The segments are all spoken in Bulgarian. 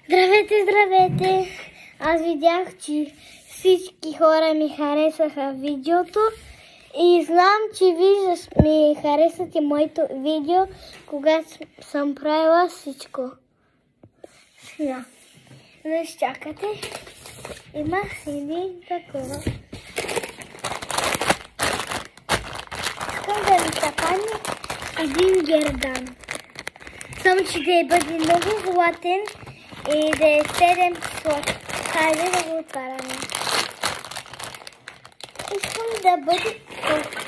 Здравейте, здравейте! Аз видях, че всички хора ми харесаха видеото и знам, че вие ми харесате моето видео, когато съм правила всичко. Сега, да изчакате. Има един такова. Искам да ви запаня един гердан. Само, че да бъде много златен и да е 7 числото. Хайде да го отваряме. Искам да бъде тук.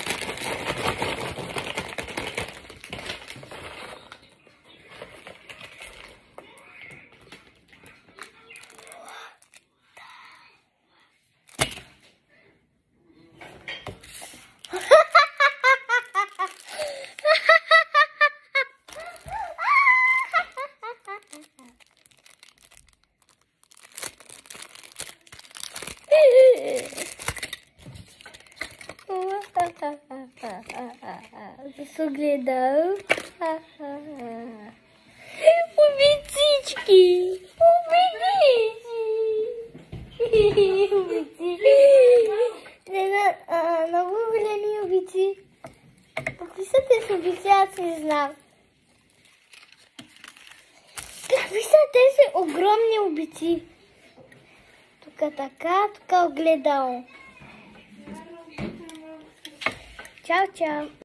Да се гледам. Обицички! Обици! Много големи обици. Какви са тези обици? Аз не знам. Какви са тези огромни обици? Тук така, тук огледало. Чао, чао!